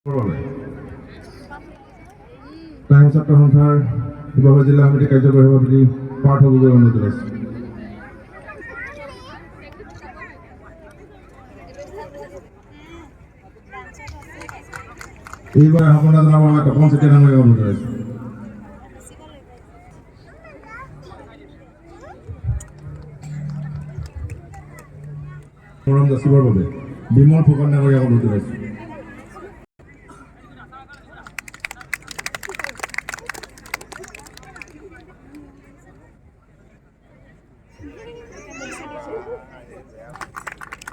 Time ছাত্ৰ সন্থাৰ শিৱসাগৰ জিলা সমিতি কাৰ্যকৰী সভাপতি পাৰ্থ গগৈ অনুৰোধ জনাইছোঁ। এইবাৰ সফলতা জনাব আমাক তপন চেতিয়া নামে অনুৰোধ জনাইছোঁ। মৰম যাচিবৰ বাবে বিমল ফুকন ডাঙৰীয়াক অনুৰোধ জনাইছোঁ।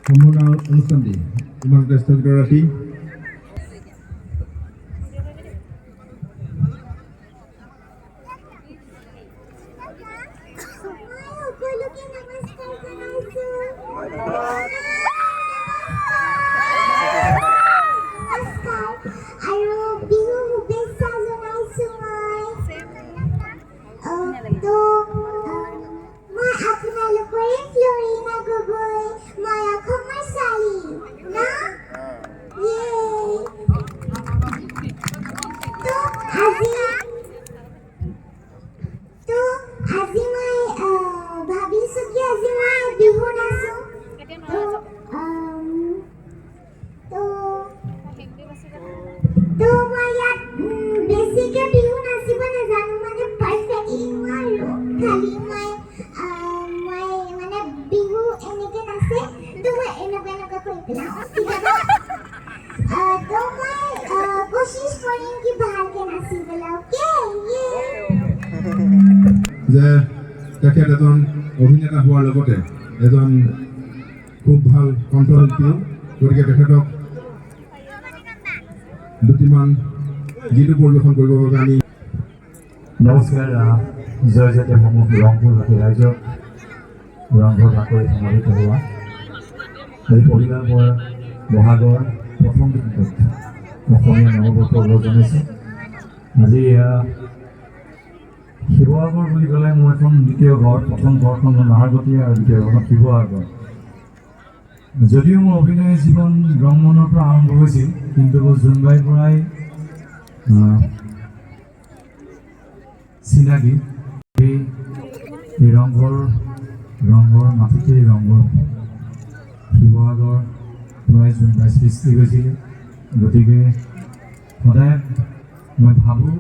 সম্পূৰ্ণ অনুষ্ঠানটি ইমানতে স্থগিত ৰাখি যে তেখেত এজন অভিনেতা হোৱাৰ লগতে এজন খুব ভাল কণ্ঠশিল্পীও, গতিকে তেখেতক দুটিমান গীতো পৰিৱেশন কৰিবৰ বাবে আমি নমস্কাৰ। জয় জয়তেসমূহ ৰংপুৰবাসী ৰাইজক ৰংঘৰ বাকৰি সমাধিত হোৱা আজি পৰিয়াল বহাগৰ প্ৰথম দিনটোত অসমীয়া নৱবৰ্ষৰ লগ জনাইছোঁ। আজি শিৱসাগৰ বুলি ক'লে মোৰ এখন দ্বিতীয় ঘৰ, প্ৰথম ঘৰখন মোৰ নাহৰকটীয়া আৰু দ্বিতীয় ঘৰখন শিৱসাগৰ। যদিও মোৰ অভিনয় জীৱন ৰংমনৰ পৰা আৰম্ভ হৈছিল, কিন্তু জোনবাইৰ পৰাই চিনাকি এই ৰংঘৰ মাটিতেই ৰংঘৰ শিৱসাগৰ পৰাই জোনবাই সৃষ্টি হৈছিল। গতিকে সদায় মই ভাবোঁ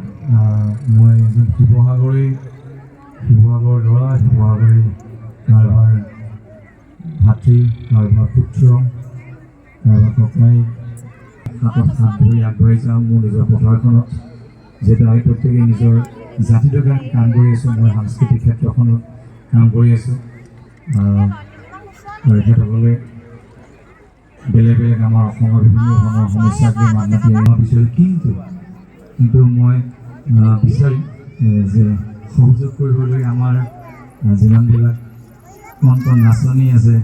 মই এজন শিৱসাগৰ ল'ৰা, শিৱসাগৰী কাৰোবাৰ ভাতৃ, কাৰোবাৰ পুত্ৰ, কাৰোবাৰ ককাই হাতত হাত ধৰি আগবাঢ়ি যাওঁ মোৰ নিজৰ পথাৰখনত। যিহেতু আমি প্ৰত্যেকেই নিজৰ জাতিটোৰ কাৰণে কাম কৰি আছোঁ, মই সাংস্কৃতিক ক্ষেত্ৰখনত কাম কৰি আছোঁ আৰু তেখেতসকলে বেলেগ বেলেগ আমাৰ অসমৰ বিভিন্ন ধৰণৰ সমস্যাক লৈ মাত মাতি আহিব বিচাৰিম। কিন্তু মই বিচাৰিম যে সহযোগ কৰিবলৈ আমাৰ যিমানবিলাক কণ নাচনি আছে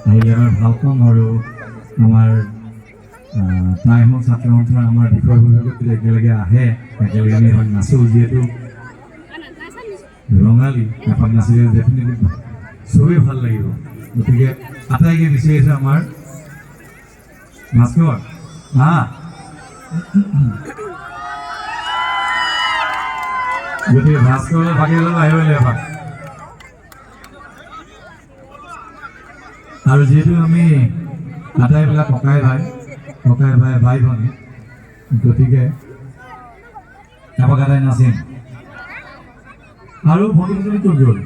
আহিলে আমাৰ ভাল পাম, আৰু আমাৰ প্ৰায়সমূহ ছাত্ৰ সন্থাৰ আমাৰ বিষয়ববীয়াসকল যদি একেলগে আহে, একেলগে আমি এখন নাচোঁ। যিহেতু ৰঙালী এখন নাচিলে ডেফিনেটলি চবেই ভাল লাগিব। গতিকে আটাইকে বিচাৰিছে আমাৰ মাছখোৱা গতিকে ভাস্কৰলৈ ভাগি গ'ল আহিব লাগিব। আৰু যিহেতু আমি আটাইবিলাক ককাই ভাই ভাই ভনী, গতিকে এপাক আটাই নাচিম। আৰু ভণ্টিজনী ক'ত গ'ল?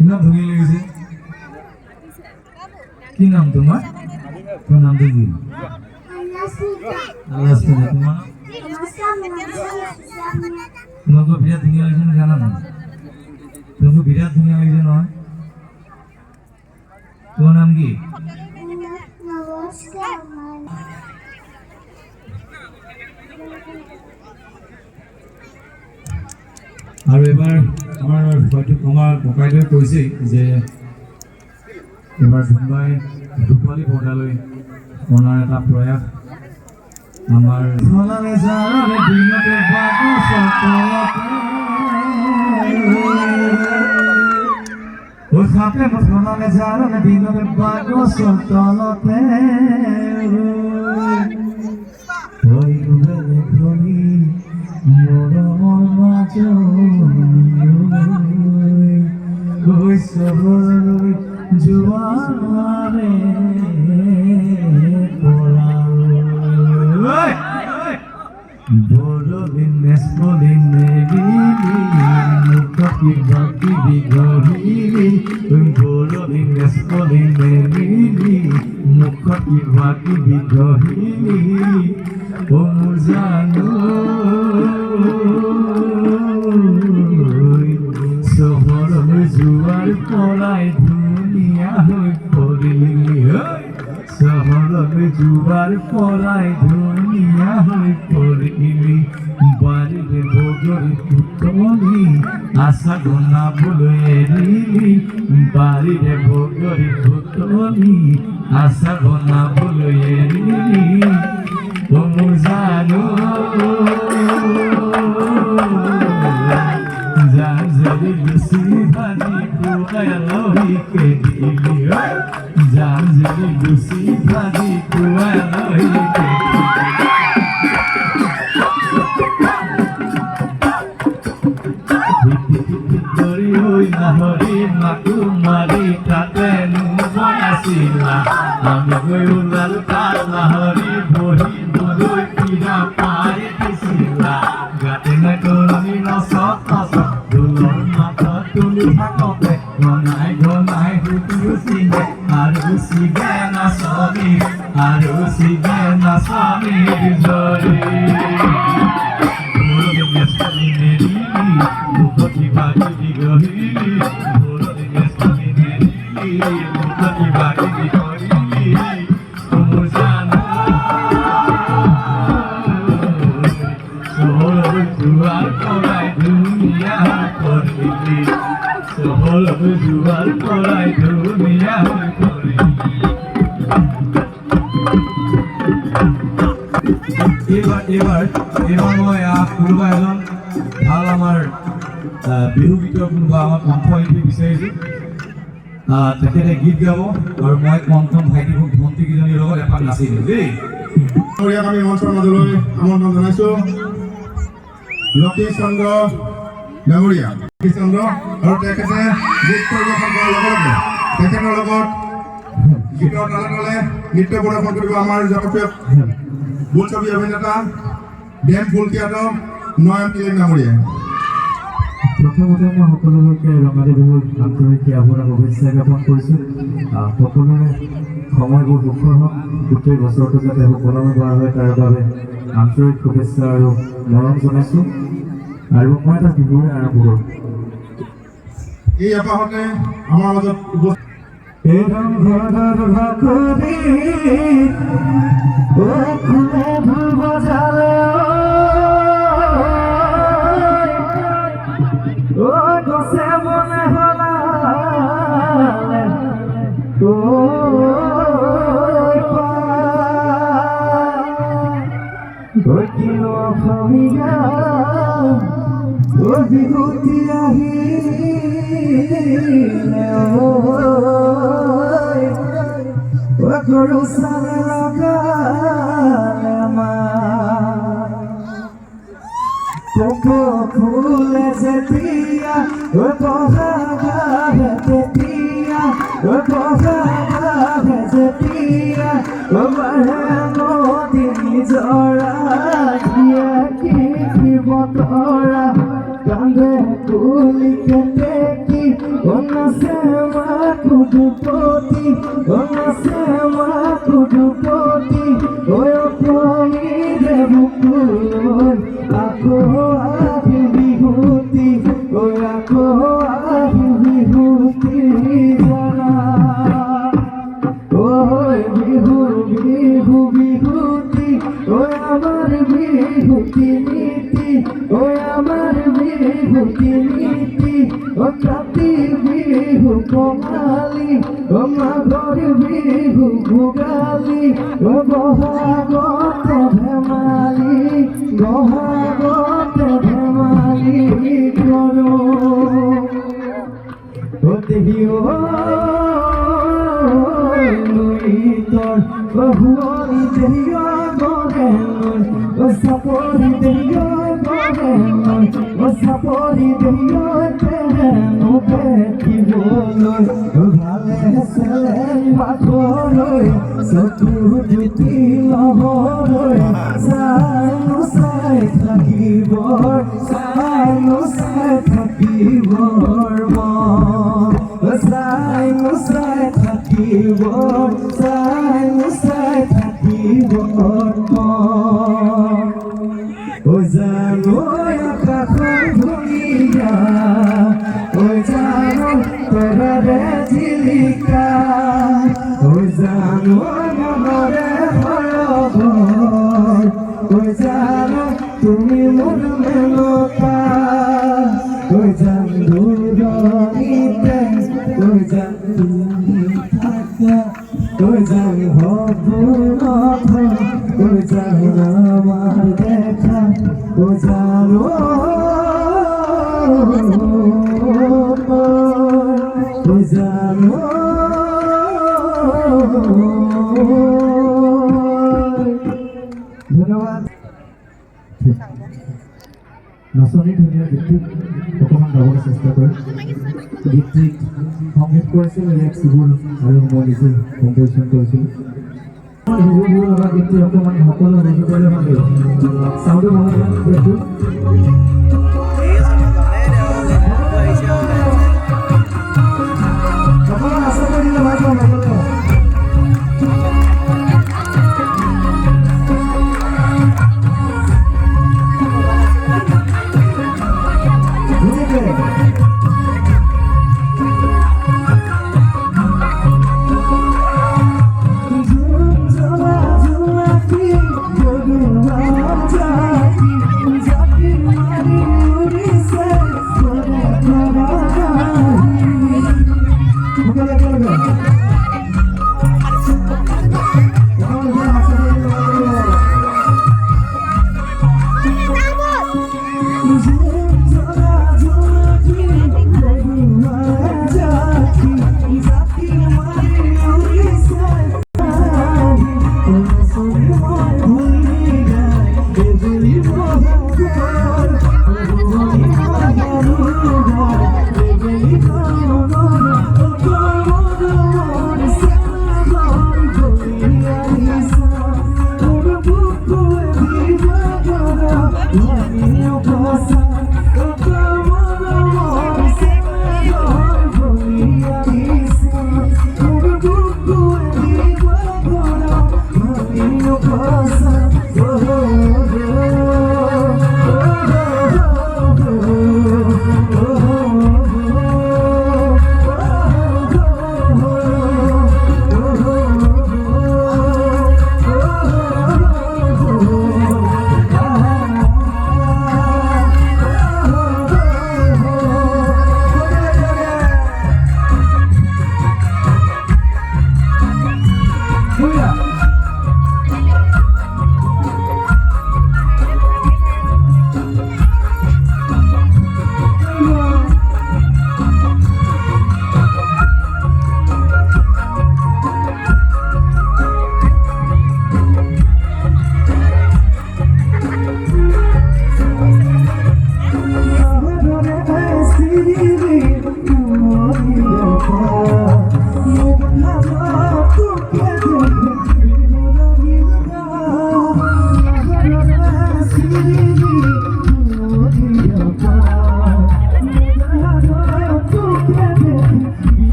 ইমান ধুনীয়া লাগিছে। কি নাম তোমাৰ? তোমাৰ নামটো কি? তোমাৰ তোমালোকৰ বিৰাট ধুনীয়া লাগিছে নহয়, জানা নাই? তোমালোকৰ বিৰাট ধুনীয়া লাগিছে নহয়। তোমাৰ নাম কি? আৰু এবাৰ আমাৰ হয়তো আমাৰ ককাইদেৱে কৈছেই যে এবাৰ জোনবাই দুপালি পৰ্দালৈ অনাৰ এটা প্ৰয়াস আমাৰ সাপে মনে জানে দিনতে বাগসৰ তলতে বেলেখনি মৰমৰ মাজনী গৈ চহৰলৈ যোৱাৰে পলালৈ বৰদিন নেচপদিন নেৰিলি মুখতি বাকি বিগৰিলি বৰদিন নেচপদিন নেৰিলি মুখতি বাকি বিগৰিলি ও মোৰ জানো চহৰলৈ যোৱাৰ পৰাই ধুনীয়া হৈ পৰিলি চহৰলৈ যোৱাৰ পৰাই ধুনীয়া হৈ পৰিলি বাৰীৰে বগৰী ফুটনি আশা বনাবলৈ এৰিলি বাৰীৰে বগৰী ফুটনি আশা বনাবলৈ এৰিলি ও মোৰ জানো যাৰ যদি লুচি ভাজি খুৱাই আলহীকে দিলি যাৰ যদি লুচি ভাজি খুৱাই আলহীকে ধৰি হৈ নাহৰি মাকো মাৰি তাতে নোমাই আছিলা আমি গৈ ওলালো তাৰ নাহৰি বহিবলৈ কিনা পাই দিছিলা গাতে নতনি নচত নচত ঢোলৰ মাতত তুলি থাকোতে ঘনাই ঘনাই সুতিও চিগে আৰু চিগে নাচনীৰ জৰি মুখতি বাকি বিগৰিলি মুখতি বাকি বিগৰিলি মোৰ জানো চহৰলৈ যোৱাৰ পৰাই ধুনীয়া হৈ পৰিলি চহৰলৈ যোৱাৰ পৰাই ধুনীয়া হৈ পৰিলি এইবাৰ মই কোনোবা এজন ভাল আমাৰ বিহু গীতৰ কোনোবা আমাৰ কণ্ঠশিল্পী বিচাৰিছোঁ তেখেতে গীত গাব আৰু মই কণ্ঠন ভাইটি ভণ্টিকেইজনীৰ লগত এপাক নাচি দিওঁ দেই আমি মঞ্চৰ মাজলৈ আমন্ত্ৰণ জনাইছোঁ লক্ষী চন্দ্ৰ ডাঙৰীয়া আৰু তেখেতে গীত পৰিৱেশন কৰাৰ লগে লগে তেখেতৰ লগত গীতৰ তালে তালে নৃত্য প্ৰদৰ্শন কৰিব আমাৰ জনপ্ৰিয় বোলছবি অভিনেতা ডেম ফুলকিয়াত নয়ন তিলেক ডাঙৰীয়া প্ৰথমতে মই সকলোকে ৰঙালী বিহুৰ আন্তৰিক আপোনাক শুভেচ্ছা জ্ঞাপন কৰিছোঁ সকলোৰে সময়বোৰ সুখৰ হওক গোটেই বছৰটো যাতে সুকলমে কৰা হয় তাৰ বাবে আন্তৰিক শুভেচ্ছা আৰু মৰম জনাইছোঁ আৰু মই এটা বিহুৰে আৰম্ভ কৰোঁ এই এপাহতে আমাৰ মাজত গছে মনে হলালে কিনো অসমীয়া বিহুতি আহিলে গৰু চালে লগালে ফুলে যেতিয়া তেতিয়া যেতিয়া নদী নিজৰা বতৰা কান্দে তুলিকে দেখি নাচে মাকুডুপতি নাচে মাকুডুপতি বুকুলৈ আকৌ আহি বিহুতি আকৌ আহি বিহুতি জানা বিহু বিহু বিহুতি আমার বিহুতি নীতি আমার বিহুতি নীতি কাতি বিহু কঙালী মাঘৰ বিহু ভোগালী বহাগতে ধেমালি বহাগতে ধেমালি কৰো দেহিও লুইতৰ বহুৱাৰী দেহিও গৰে sapori degli o sapori degli no perché vuoi vale essere ma coroi se tu ti lavori sai takibor sai takibor sai takibor sai takibor oi zano ya kakon dunia oi zano tora bezilika oi zano namore horobor oi zano tumi mon melota oi zano dorite oi zano taka oi zano hobunotho oi zano amar dekha oi zano oi zano ধন্যবাদ নাচনী ধুনীয়া গীতটিক অকণমান গাবলৈ চেষ্টা কৰে গীতটিক সংগীত কৰিছিল ৰিয়াক চিবুল আৰু মই নিজে কম্প'জিশ্যন কৰিছিলোঁ বিহুবোৰ লগা গীতটি অকণমান সকলো ৰেজিকলে মাগে চাউণ্ডো বহুত গীতটো অকণমান আশা কৰিলে মাইক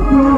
Oh